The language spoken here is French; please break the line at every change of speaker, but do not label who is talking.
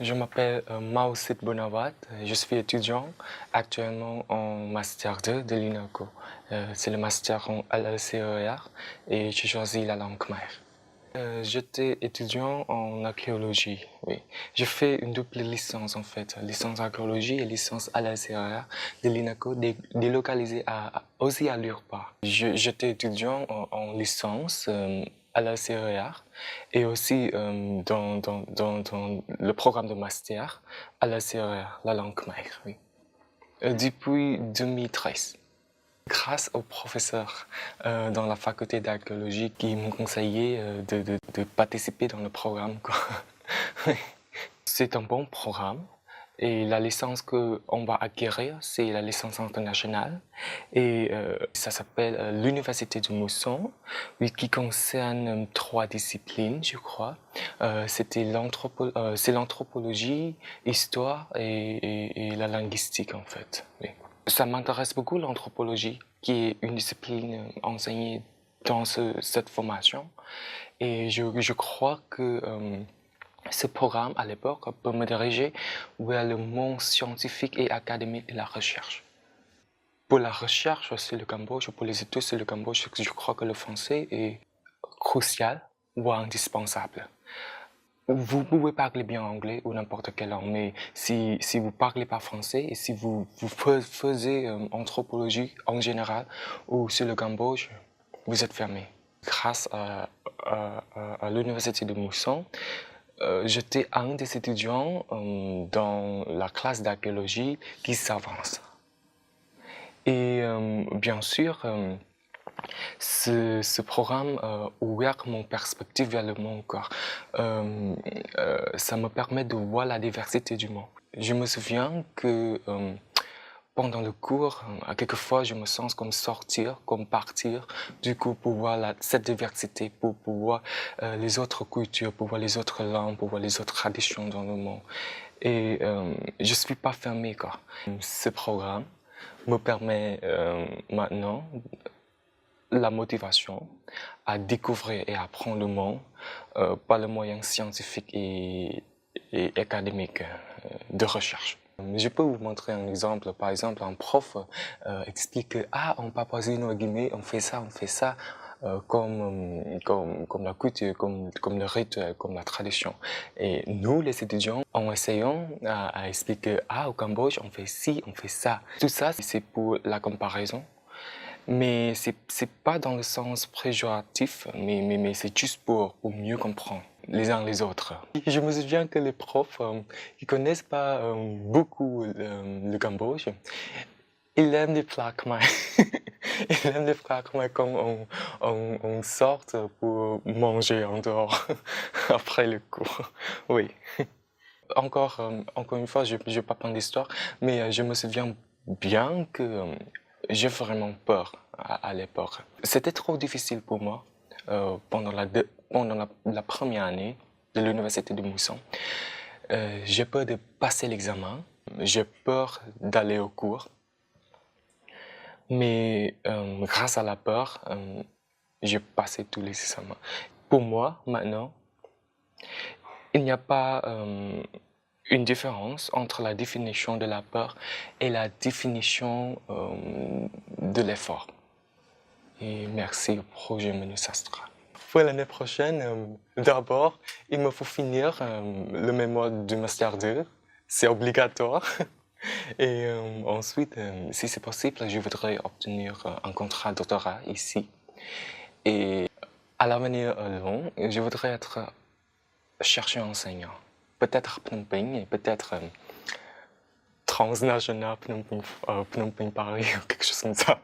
Je m'appelle Maoucid Bonawat, je suis étudiant actuellement en Master 2 de l'UNACO. C'est le Master en LLCER et j'ai choisi la langue khmer. J'étais étudiant en archéologie, oui. J'ai fait une double licence en fait, licence archéologie et licence LLCER de l'UNACO délocalisée aussi à l'URPA. J'étais étudiant en licence à la CER et aussi dans le programme de master à la CER, la langue khmer, oui. Depuis 2013. Grâce aux professeurs dans la faculté d'archéologie qui m'ont conseillé de participer dans le programme, quoi. C'est un bon programme. Et la licence qu'on va acquérir, c'est la licence internationale. Et ça s'appelle l'Université de Mousson, oui, qui concerne 3 disciplines, je crois. C'est l'anthropologie, histoire et la linguistique, en fait. Oui. Ça m'intéresse beaucoup l'anthropologie, qui est une discipline enseignée dans cette formation. Et je crois que ce programme, à l'époque, peut me diriger vers le monde scientifique et académique de la recherche. Pour la recherche sur le Cambodge, pour les études sur le Cambodge, je crois que le français est crucial, voire indispensable. Vous pouvez parler bien anglais ou n'importe quelle langue, mais si vous ne parlez pas français et si vous faisiez anthropologie en général ou sur le Cambodge, vous êtes fermé. Grâce à l'université de Mousson, j'étais un des étudiants dans la classe d'archéologie qui s'avance. Et bien sûr, ce programme ouvert mon perspective vers le monde, car ça me permet de voir la diversité du monde. Je me souviens que pendant le cours, quelquefois, je me sens comme sortir, comme partir, du coup, pour voir cette diversité, pour voir les autres cultures, pour voir les autres langues, pour voir les autres traditions dans le monde. Et je ne suis pas fermé, quoi. Ce programme me permet maintenant la motivation à découvrir et apprendre le monde par le moyen scientifique et académique de recherche. Je peux vous montrer un exemple. Par exemple, un prof explique que en Papouasie-Nouvelle-Guinée, on fait ça comme la coutume, comme le rituel, comme la tradition. Et nous, les étudiants, on essayons à expliquer au Cambodge, on fait ci, on fait ça. Tout ça, c'est pour la comparaison. Mais c'est pas dans le sens péjoratif, mais c'est juste pour mieux comprendre les uns les autres. Je me souviens que les profs, ils connaissent pas beaucoup le Cambodge. Ils aiment les plats khmer. Ils aiment les plats khmer quand on sort pour manger en dehors après le cours. Oui. Encore une fois, je ne vais pas prendre l'histoire, mais je me souviens bien que j'ai vraiment peur à l'époque. C'était trop difficile pour moi pendant la première année de l'université de Mousson. J'ai peur de passer l'examen, j'ai peur d'aller au cours. Mais grâce à la peur, j'ai passé tous les examens. Pour moi, maintenant, il n'y a pas une différence entre la définition de la peur et la définition de l'effort. Et merci au projet Menu Sastra. Pour l'année prochaine, d'abord, il me faut finir le mémoire du Master 2. C'est obligatoire. Et ensuite, si c'est possible, je voudrais obtenir un contrat de doctorat ici. Et à l'avenir long, je voudrais être chercheur enseignant. Peut-être Phnom Penh et peut-être transnational Phnom Penh Paris ou quelque chose comme ça.